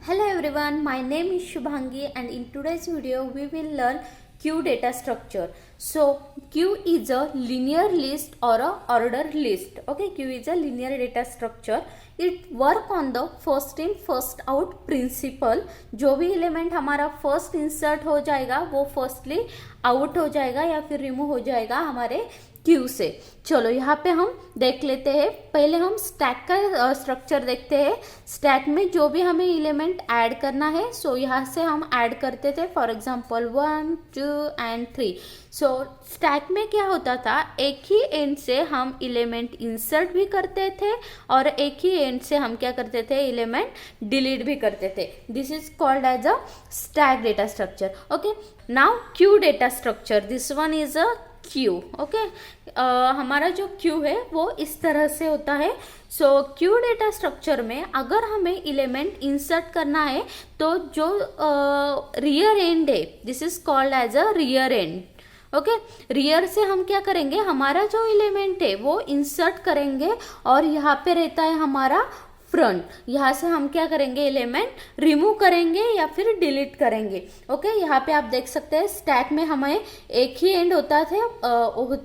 Hello everyone, my name is Shubhangi and in today's video we will learn queue data structure. So queue is a linear list or a order list. Okay, queue is a linear data structure. It work on the first in first out principle. जो भी element हमारा first insert हो जाएगा वो firstly out हो जाएगा या फिर रिमूव हो जाएगा हमारे क्यू से। चलो यहाँ पे हम देख लेते हैं। पहले हम स्टैक का स्ट्रक्चर देखते हैं। स्टैक में जो भी हमें एलिमेंट ऐड करना है सो यहाँ से हम ऐड करते थे, for example 1 2 and 3। So stack में क्या होता था, एक ही एंड से हम एलिमेंट इंसर्ट भी करते थे और एक ही एंड से हम क्या करते थे, एलिमेंट डिलीट भी करते थे। This is called as a stack data structure. Okay, now queue data structure, this one is a queue. Okay, हमारा जो क्यू है वो इस तरह से होता है। सो क्यू डेटा स्ट्रक्चर में अगर हमें एलिमेंट इंसर्ट करना है तो जो रियर एंड है, this is called as a rear end. Okay, rear से हम क्या करेंगे, हमारा जो एलिमेंट है वो इंसर्ट करेंगे और यहाँ पे रहता है हमारा फ्रंट। यहाँ से हम क्या करेंगे, एलिमेंट रिमूव करेंगे या फिर डिलीट करेंगे। ओके, यहाँ पे आप देख सकते हैं स्टैक में हमें एक ही एंड होता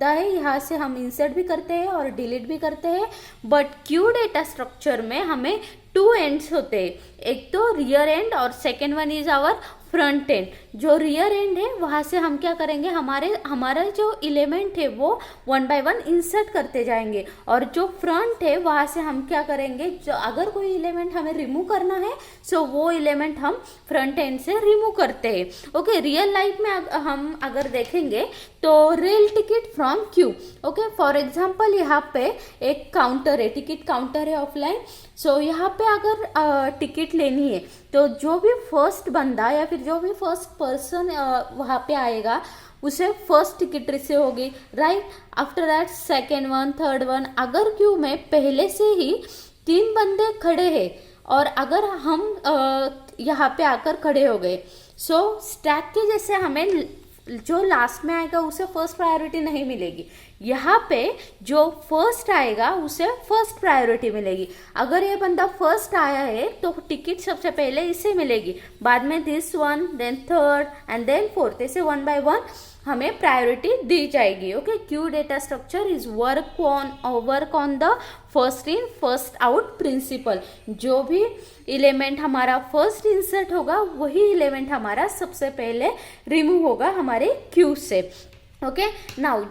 है, यहाँ से हम इंसर्ट भी करते हैं और डिलीट भी करते हैं। बट क्यू डेटा स्ट्रक्चर में हमें 2 एंड्स होते हैं, एक तो रियर एंड और second one is our front end. जो रियर एंड है वहाँ से हम क्या करेंगे, हमारा जो एलिमेंट है वो 1 बाय 1 इंसर्ट करते जाएंगे और जो फ्रंट है वहाँ से हम क्या करेंगे, जो अगर कोई एलिमेंट हमें रिमूव करना है सो वो एलिमेंट हम फ्रंट एंड से रिमूव करते हैं। ओके, रियल लाइफ में हम अगर देखेंगे तो rail ticket from Q. Okay, for example यहाँ पे एक काउंटर है, टिकट काउंटर है ऑफलाइन। सो यहाँ पे अगर टिकट लेनी है तो जो भी फर्स्ट बंदा या फिर जो भी फर्स्ट पर्सन वहाँ पे आएगा उसे फर्स्ट टिकट रिसीव होगी, right. After that second one, third one. अगर क्यू में पहले से ही 3 बंदे खड़े हैं और अगर हम यहाँ पे आकर खड़े हो गए सो स्टैक के जैसे हमें जो लास्ट में आएगा उसे फर्स्ट प्रायोरिटी नहीं मिलेगी। यहाँ पे जो फर्स्ट आएगा उसे फर्स्ट प्रायोरिटी मिलेगी। अगर ये बंदा फर्स्ट आया है तो टिकट सबसे पहले इसे मिलेगी, बाद में this one, then third and then fourth, ऐसे 1 बाय 1 हमें प्रायोरिटी दी जाएगी। Okay, queue data structure is work on the first in first out principle. जो भी एलिमेंट हमारा फर्स्ट इंसर्ट होगा वही एलिमेंट हमारा सबसे पहले रिमूव होगा हमारे क्यू से। ओके, नाउ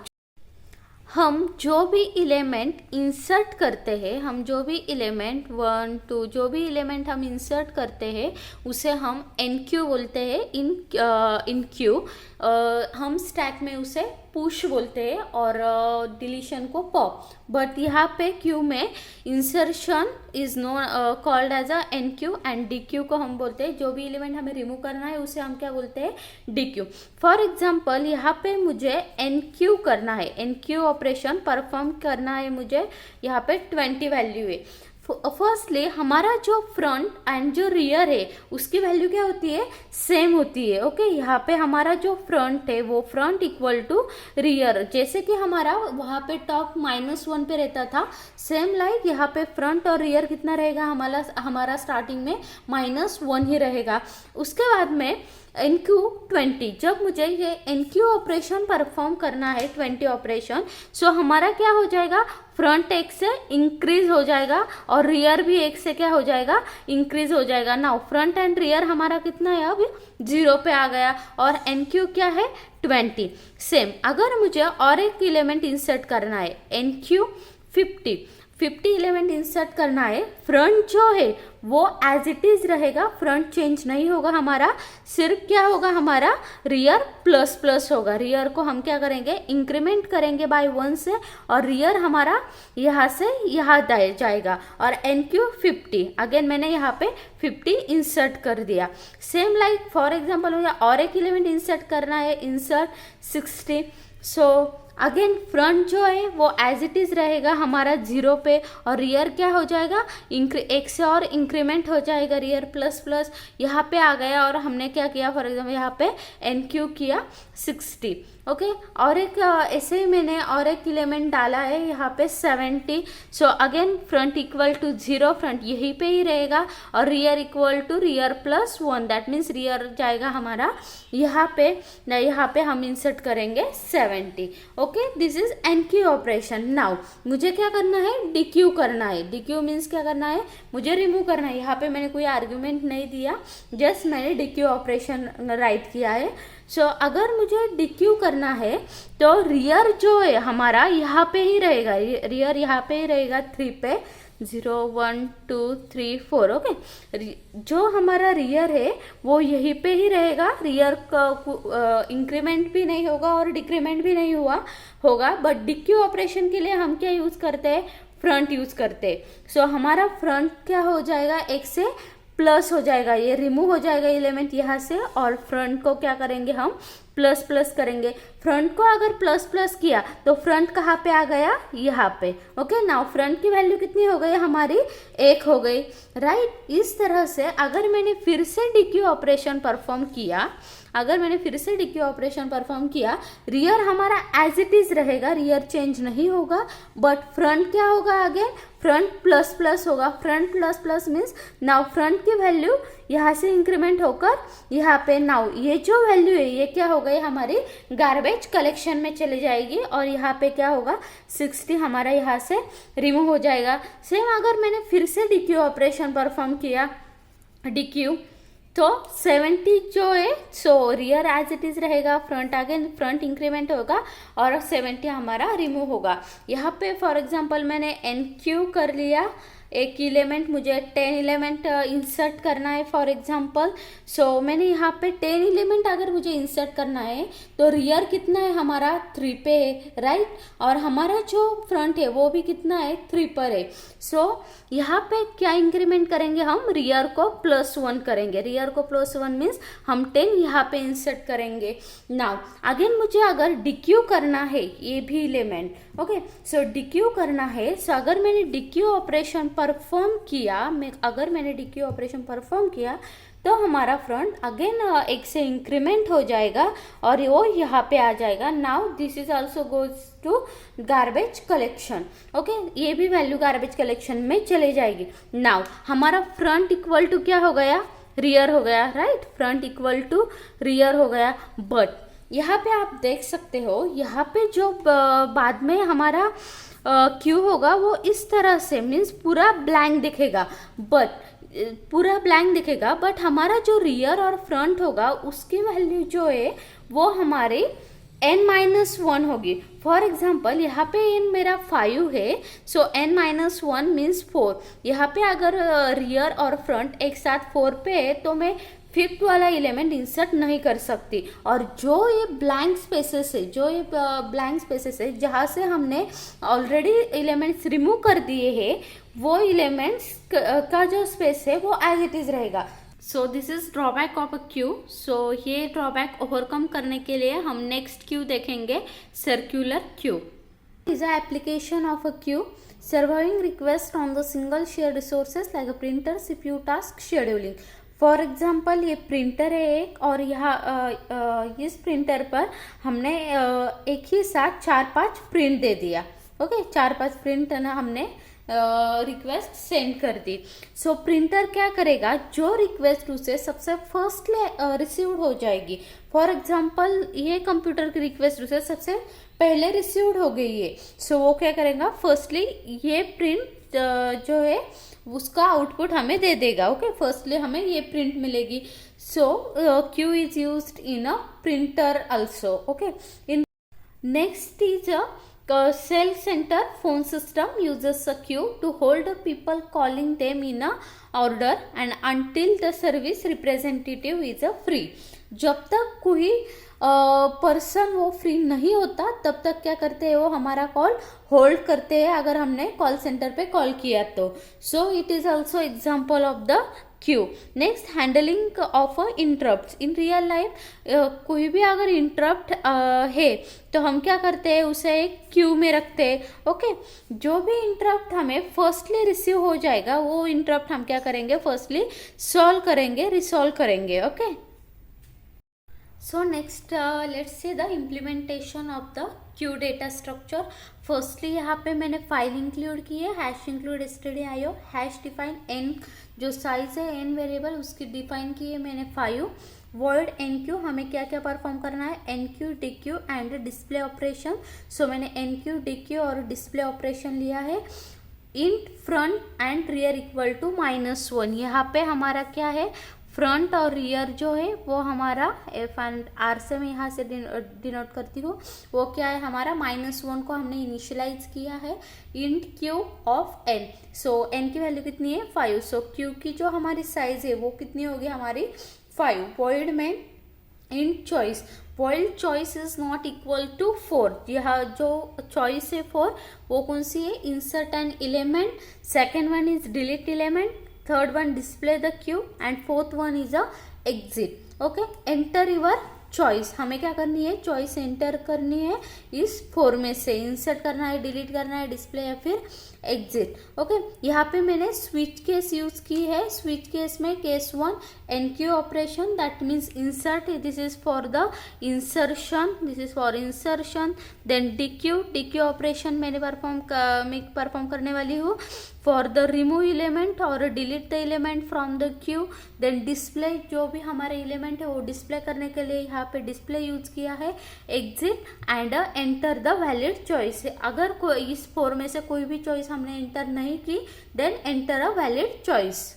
हम जो भी एलिमेंट इंसर्ट करते हैं, हम जो भी एलिमेंट 1 2 जो भी एलिमेंट हम इंसर्ट करते हैं उसे हम एन क्यू बोलते हैं। इन क्यू हम स्टैक में उसे पुश बोलते हैं और डिलीशन को पॉप। बट यहाँ पे क्यू में insertion is no called as a enqueue and dequeue को हम बोलते हैं। जो भी एलिमेंट हमें रिमूव करना है उसे हम क्या बोलते हैं, डी क्यू। फॉर एग्जाम्पल यहाँ पे मुझे एन क्यू करना है, एन क्यू ऑपरेशन परफॉर्म करना है मुझे। यहाँ पे 20 वैल्यू है। फर्स्टली हमारा जो फ्रंट एंड जो रियर है उसकी वैल्यू क्या होती है, सेम होती है। ओके, यहाँ पे हमारा जो फ्रंट है वो फ्रंट इक्वल टू रियर, जैसे कि हमारा वहाँ पे टॉप -1 पे रहता था, सेम लाइक यहाँ पे फ्रंट और रियर कितना रहेगा, हमारा स्टार्टिंग में -1 ही रहेगा। उसके बाद में NQ 20, जब मुझे ये NQ ऑपरेशन परफॉर्म करना है 20 ऑपरेशन, सो हमारा क्या हो जाएगा, फ्रंट 1 से इंक्रीज हो जाएगा और रियर भी 1 से क्या हो जाएगा, इंक्रीज हो जाएगा। नाउ फ्रंट एंड रियर हमारा कितना है, अब 0 पे आ गया और NQ क्या है, 20। सेम अगर मुझे और एक एलिमेंट इंसर्ट करना है, NQ 50 एलिमेंट इंसर्ट करना है, फ्रंट जो है वो एज इट इज रहेगा, फ्रंट चेंज नहीं होगा हमारा, सिर्फ क्या होगा, हमारा रियर प्लस होगा। रियर को हम क्या करेंगे, इंक्रीमेंट करेंगे बाय 1 से और रियर हमारा यहाँ से यहाँ जाएगा और NQ 50। अगेन मैंने यहाँ पे 50 इंसर्ट कर दिया। सेम लाइक फॉर एग्जाम्पल मुझे और एक एलिमेंट इंसर्ट करना है, इंसर्ट 60। सो अगेन फ्रंट जो है वो एज इट इज़ रहेगा हमारा 0 पे, और रियर क्या हो जाएगा, एक से और इंक्रीमेंट हो जाएगा, रियर प्लस प्लस यहाँ पे आ गया, और हमने क्या किया, फॉर एग्जाम्पल यहाँ पे NQ किया 60, ओके। और एक ऐसे ही मैंने और एक एलिमेंट डाला है यहाँ पे 70। So again front equal to 0, front यहीं पे ही रहेगा, और rear equal to rear plus 1, that means rear जाएगा हमारा यहाँ पे हम इंसर्ट करेंगे 70, okay. This is NQ operation. Now मुझे क्या करना है, DQ करना है। DQ मीन्स क्या करना है, मुझे रिमूव करना है। यहाँ पे मैंने कोई आर्ग्यूमेंट नहीं दिया, जस्ट मैंने DQ ऑपरेशन राइट किया है। सो अगर मुझे DQ करना है तो रियर जो है हमारा यहाँ पे ही रहेगा, रियर यहाँ पे ही रहेगा 3 पे, 0 1 2 3 4, ओके। जो हमारा रियर है वो यहीं पे ही रहेगा, रियर का इंक्रीमेंट भी नहीं होगा और डिक्रीमेंट भी नहीं होगा। बट DQ ऑपरेशन के लिए हम क्या यूज़ करते हैं, फ्रंट यूज़ करते हैं। सो हमारा फ्रंट क्या हो जाएगा, एक से प्लस हो जाएगा, ये रिमूव हो जाएगा एलिमेंट यहाँ से, और फ्रंट को क्या करेंगे हम, प्लस प्लस करेंगे। फ्रंट को अगर प्लस प्लस किया तो फ्रंट कहाँ पे आ गया, यहाँ पे, ओके। नाउ फ्रंट की वैल्यू कितनी हो गई हमारी, 1 हो गई, राइट। इस तरह से अगर मैंने फिर से DQ ऑपरेशन परफॉर्म किया, रियर हमारा एज इट इज रहेगा, रियर चेंज नहीं होगा, बट फ्रंट क्या होगा, आगे फ्रंट प्लस प्लस होगा। Front plus plus means now front की वैल्यू यहाँ से इंक्रीमेंट होकर यहाँ पे, नाउ ये जो वैल्यू है ये क्या हो गई हमारी गार्बेज कलेक्शन में चली जाएगी, और यहाँ पे क्या होगा 60 हमारा यहाँ से रिमूव हो जाएगा। सेम अगर मैंने फिर से DQ ऑपरेशन परफॉर्म किया, DQ तो 70 जो है, सो रियर एज इट इज रहेगा, फ्रंट अगेन फ्रंट इंक्रीमेंट होगा और 70 हमारा रिमूव होगा। यहाँ पे फॉर एग्जांपल मैंने NQ कर लिया, एक एलिमेंट मुझे 10 एलिमेंट इंसर्ट करना है फॉर एग्जांपल। सो मैंने यहाँ पे 10 एलिमेंट अगर मुझे इंसर्ट करना है तो रियर कितना है हमारा 3 पे है, राइट, और हमारा जो फ्रंट है वो भी कितना है 3 पर है। सो यहाँ पे क्या इंक्रीमेंट करेंगे हम, रियर को +1 करेंगे। रियर को +1 मीन्स हम 10 यहाँ पे इंसर्ट करेंगे। नाउ अगेन मुझे अगर DQ करना है ये भी एलिमेंट, ओके। सो DQ करना है, सो अगर मैंने DQ ऑपरेशन परफॉर्म किया तो हमारा फ्रंट अगेन 1 से इंक्रीमेंट हो जाएगा और वो यहाँ पे आ जाएगा। Now this is also goes to garbage collection, okay. ये भी वैल्यू गार्बेज कलेक्शन में चले जाएगी। नाउ हमारा फ्रंट इक्वल टू क्या हो गया, रियर हो गया, right. Front equal to rear हो गया, बट यहाँ पे आप देख सकते हो, यहाँ पे जो बाद में हमारा Q होगा वो इस तरह से, मीन्स पूरा ब्लैंक दिखेगा, बट हमारा जो रियर और फ्रंट होगा उसकी वैल्यू जो है वो हमारी n-1 होगी। फॉर एग्जाम्पल यहाँ पे n मेरा 5 है, सो n-1 मीन्स 4। यहाँ पे अगर रियर और फ्रंट एक साथ 4 पे है तो मैं 5th वाला एलिमेंट इंसर्ट नहीं कर सकती। और जो ये ब्लैंक स्पेसेस है जहाँ से हमने ऑलरेडी एलिमेंट्स रिमूव कर दिए हैं, वो एलिमेंट्स का जो स्पेस है वो एज इट इज रहेगा। So this is drawback of a queue. So ये ड्रॉबैक ओवरकम करने के लिए हम नेक्स्ट क्यू देखेंगे, circular queue is a application of a queue surviving request on the single share resources like a printer, CPU, task, scheduling. For example ये printer है एक, और यहाँ इस प्रिंटर पर हमने एक ही साथ 4-5 प्रिंट दे दिया, ओके। 4-5 प्रिंट ना हमने रिक्वेस्ट सेंड कर दी। सो प्रिंटर क्या करेगा, जो रिक्वेस्ट उसे सबसे फर्स्टली रिसीव्ड हो जाएगी। फॉर एग्जांपल ये कंप्यूटर की रिक्वेस्ट उसे सबसे पहले रिसीव्ड हो गई है, सो वो क्या करेगा, फर्स्टली ये प्रिंट जो है उसका आउटपुट हमें दे देगा, ओके। फर्स्टली हमें ये प्रिंट मिलेगी। So queue is used in a printer also, okay. In next is a cell center phone system uses a queue to hold the people calling them in a order and until the service representative is a free। जब तक कोई person वो free नहीं होता तब तक क्या करते हैं, वो हमारा कॉल होल्ड करते हैं अगर हमने कॉल सेंटर पे कॉल किया तो। So it is also example of the Q. Next handling of interrupt in real life, कोई भी अगर इंटरप्ट है तो हम क्या करते हैं, उसे एक क्यू में रखते हैं। ओके, जो भी इंटरप्ट हमें फर्स्टली रिसीव हो जाएगा वो इंटरप्ट हम क्या करेंगे, फर्स्टली सॉल्व करेंगे, रिसॉल्व करेंगे। Okay, so next let's see the implementation of the Q data structure. Firstly यहाँ पे मैंने फाइल इंक्लूड की है, hash include stdio, hash define n, जो साइज है n वेरिएबल उसकी डिफाइन की है मैंने 5। वर्ड nq, हमें क्या क्या परफॉर्म करना है, nq dq and display operation. So मैंने nq dq और डिस्प्ले ऑपरेशन लिया है। Int front and rear equal to -1, यहाँ पे हमारा क्या है, फ्रंट और रियर जो है वो हमारा एफ एंड आर से मैं यहाँ से डिनोट करती हूँ, वो क्या है हमारा -1 को हमने इनिशियलाइज किया है। Int queue of n, so n की वैल्यू कितनी है 5, सो क्यू की जो हमारी साइज है वो कितनी होगी हमारी 5। वॉइड में int choice, void choice is not equal to 4, यह जो चॉइस है 4 वो कौन सी है, insert an element, second one is delete element, third one display the queue and fourth one is a exit। okay, enter your choice, हमें क्या करनी है, चॉइस एंटर करनी है इस 4 में से, इंसर्ट करना है, डिलीट करना है, डिस्प्ले या फिर एग्जिट। ओके, यहाँ पे मैंने स्विच केस यूज की है। स्विच केस में case 1 enqueue operation, that means insert, this is for the insertion, this is for insertion. Then dequeue operation मैंने परफॉर्म करने वाली हूँ फॉर द रिमूव एलिमेंट और delete the element from the queue. Then display, जो भी हमारे element है वो डिस्प्ले करने के लिए यहाँ पे डिस्प्ले यूज किया है। Exit and enter the valid choice, अगर कोई इस 4 में से कोई भी चॉइस हमने एंटर नहीं की then enter a valid choice.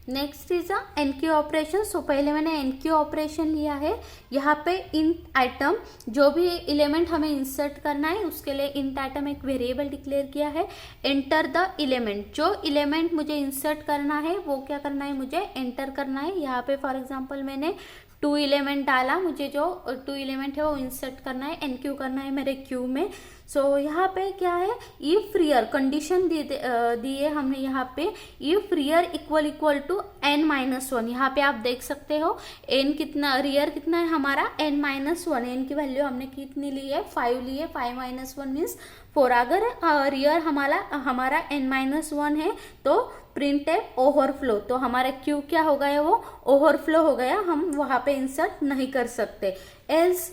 Next is enqueue operation. So पहले मैंने एनक्यू ऑपरेशन लिया है, यहाँ पे इंट आइटम, जो भी एलिमेंट हमें इंसर्ट करना है उसके लिए इंट आइटम एक वेरिएबल डिक्लेयर किया है। एंटर द एलिमेंट, जो एलिमेंट मुझे इंसर्ट करना है वो क्या करना है, मुझे एंटर करना है। यहाँ पे फॉर एग्जांपल मैंने 2 एलिमेंट डाला, मुझे जो 2 एलिमेंट है वो इंसर्ट करना है, एनक्यू करना है मेरे क्यू में। सो यहाँ पे क्या है, इफ रियर कंडीशन दिए हमने यहाँ पे, if rear equal to n-1, यहाँ पे आप देख सकते हो n कितना, रियर कितना है हमारा n-1, n की वैल्यू हमने कितनी ली है 5 ली है, 5-1 मीन्स 4। अगर रियर हमारा n-1 है तो प्रिंट है ओवरफ्लो, तो हमारा क्यू क्या हो गया, वो ओवरफ्लो हो गया, हम वहाँ पे इंसर्ट नहीं कर सकते। Else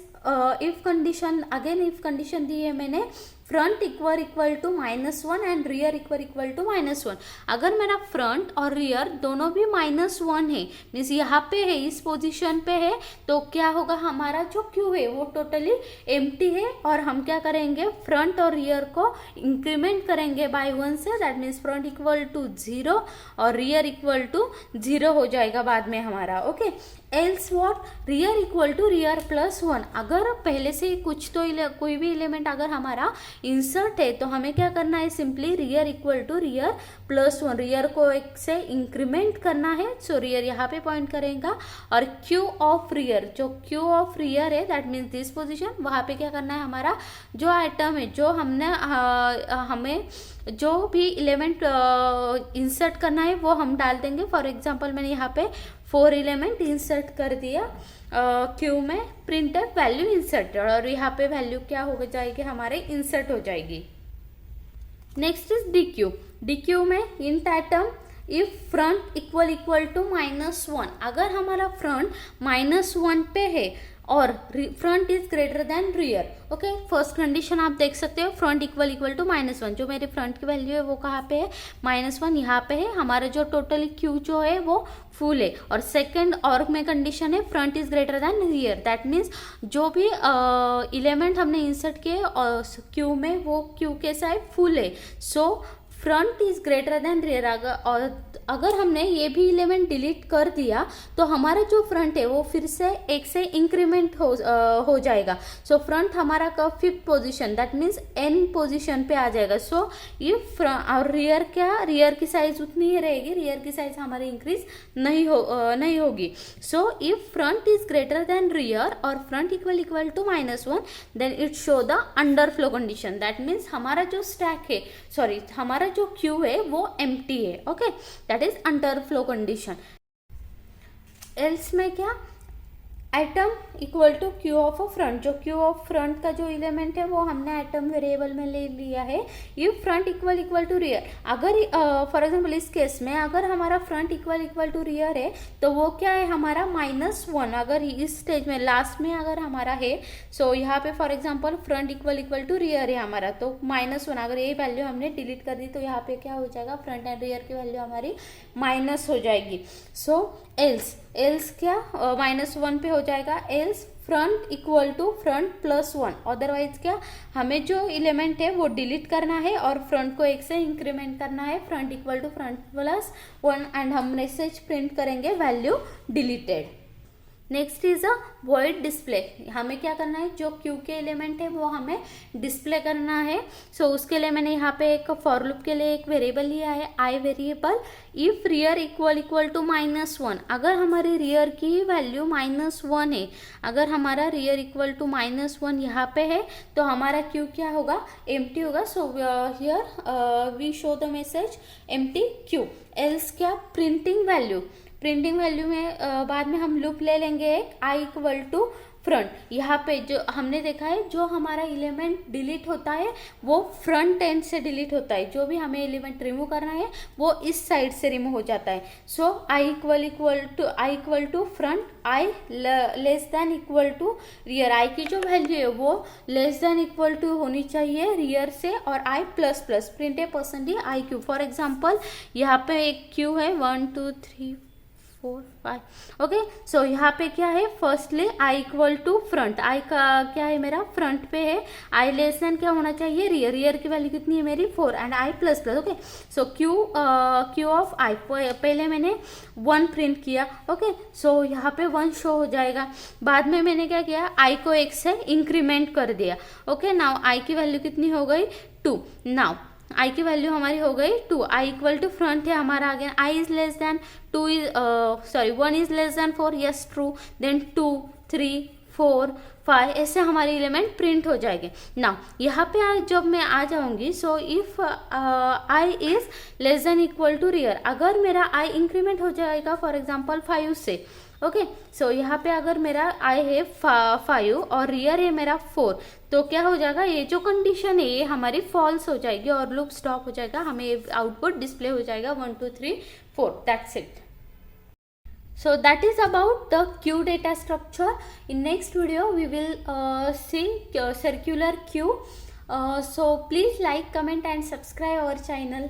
if condition, again if condition दी है मैंने, front equal to -1 and rear equal to -1। अगर मेरा फ्रंट और रियर दोनों भी -1 है, मीन्स यहाँ पे है, इस पोजीशन पे है, तो क्या होगा, हमारा जो क्यू है वो टोटली एम्प्टी है और हम क्या करेंगे, फ्रंट और रियर को इंक्रीमेंट करेंगे बाय 1 से, that means front equal to 0 और रियर इक्वल टू 0 हो जाएगा बाद में हमारा। Okay, else what, rear equal to rear plus 1। अगर पहले से कुछ तो कोई भी एलिमेंट अगर हमारा इंसर्ट है तो हमें क्या करना है, simply rear equal to rear plus 1, rear को 1 से इंक्रीमेंट करना है। सो रियर यहाँ पे पॉइंट करेगा और क्यू ऑफ रियर, जो क्यू ऑफ रियर है दैट मीन्स दिस पोजीशन, वहाँ पे क्या करना है, हमारा जो आइटम है, जो हमने हमें जो भी एलिमेंट इंसर्ट करना है वो हम डाल देंगे। फॉर एग्जांपल मैंने यहाँ पे 4 एलिमेंट इंसर्ट कर दिया क्यू में, प्रिंट वैल्यू इंसर्टेड, और यहाँ पे वैल्यू क्या हो जाएगी, हमारे इंसर्ट हो जाएगी। नेक्स्ट इज डी क्यू में int item, if front equal to -1, अगर हमारा फ्रंट -1 पे है और front is greater than rear. Okay, first condition आप देख सकते हो, फ्रंट इक्वल टू -1, जो मेरे फ्रंट की वैल्यू है वो कहाँ पे है, -1 यहाँ पे है, हमारा जो टोटल क्यू जो है वो फुल है। और सेकंड और में कंडीशन है front is greater than rear, that means जो भी एलिमेंट हमने इंसर्ट किए क्यू में वो क्यू के साइड फुल है। So front is greater than rear, अगर हमने ये भी एलिमेंट डिलीट कर दिया तो हमारा जो फ्रंट है वो फिर से 1 से इंक्रीमेंट हो जाएगा। सो फ्रंट हमारा का 5th position, that means n position पे आ जाएगा। सो इफ और रियर क्या, रियर की साइज उतनी ही रहेगी, रियर की साइज हमारी इंक्रीज नहीं होगी। So if front is greater than rear और front equal to -1, then it show the underflow condition, that means हमारा जो स्टैक है, सॉरी हमारा जो क्यू है वो एम्प्टी है। Okay, that is underflow condition. Else में क्या, item equal to queue of front, जो क्यू ऑफ फ्रंट का जो एलिमेंट है वो हमने एटम वेरिएबल में ले लिया है। If front equal to rear, अगर फॉर एग्जांपल इस केस में अगर हमारा फ्रंट इक्वल टू रियर है तो वो क्या है हमारा -1। अगर इस स्टेज में लास्ट में अगर हमारा है, सो यहाँ पे for example front equal to rear है हमारा, तो -1 अगर ये वैल्यू हमने डिलीट कर दी तो यहाँ पे क्या हो जाएगा, फ्रंट एंड रियर की वैल्यू हमारी माइनस हो जाएगी। सो एल्स क्या -1 पे हो जाएगा, else front equal to front +1, otherwise क्या हमें जो एलिमेंट है वो डिलीट करना है और फ्रंट को 1 से इंक्रीमेंट करना है, front equal to front +1 and हम मैसेज प्रिंट करेंगे value deleted. Next is a void display, हमें क्या करना है, जो क्यू के एलिमेंट है वो हमें डिस्प्ले करना है। सो उसके लिए मैंने यहाँ पे एक फॉर लूप के लिए एक वेरिएबल लिया है, I variable. If rear equal to -1, अगर हमारी रियर की वैल्यू -1 है, अगर हमारा रियर इक्वल टू -1 यहाँ पे है तो हमारा क्यू क्या होगा, एम्प्टी होगा। So here we show the message empty queue. Else क्या, प्रिंटिंग वैल्यू में बाद में हम लूप ले लेंगे एक, आई इक्वल टू फ्रंट। यहाँ पे जो हमने देखा है जो हमारा एलिमेंट डिलीट होता है वो फ्रंट एंड से डिलीट होता है, जो भी हमें एलिमेंट रिमूव करना है वो इस साइड से रिमूव हो जाता है। So I equal to front, I less than equal to rear, I की जो वैल्यू है वो लेस देन इक्वल टू होनी चाहिए रियर से, और I plus print % I queue. For example यहाँ पे एक क्यू है 1 2 3 4 5, ओके। सो यहाँ पे क्या है, firstly I equal to front, I का क्या है मेरा फ्रंट पे है, आई लेस देन क्या होना चाहिए रियर की वैल्यू कितनी है मेरी 4 and I plus, okay. So queue of I, पहले मैंने 1 प्रिंट किया, ओके। सो यहाँ पे 1 शो हो जाएगा। बाद में मैंने क्या किया, आई को 1 से इंक्रीमेंट कर दिया, ओके। नाउ आई की वैल्यू कितनी हो गई 2। नाउ आई की वैल्यू हमारी हो गई 2, आई इक्वल टू फ्रंट है हमारा, again i is less than 1 is less than 4, yes true, then 2 3 4 5 ऐसे हमारे एलिमेंट प्रिंट हो जाएंगे। नाउ यहाँ पे जब मैं आ जाऊंगी, so if i is less than equal to rear, अगर मेरा आई इंक्रीमेंट हो जाएगा फॉर एग्जांपल 5 से, ओके। सो यहाँ पे अगर मेरा आई है 5 और रियर है मेरा 4, तो क्या हो जाएगा, ये जो कंडीशन है ये हमारी फॉल्स हो जाएगी और लूप स्टॉप हो जाएगा, हमें आउटपुट डिस्प्ले हो जाएगा 1 2 3 4, that's it. So that is about the queue data structure. In next video we will see circular queue. So please like, comment and subscribe our channel.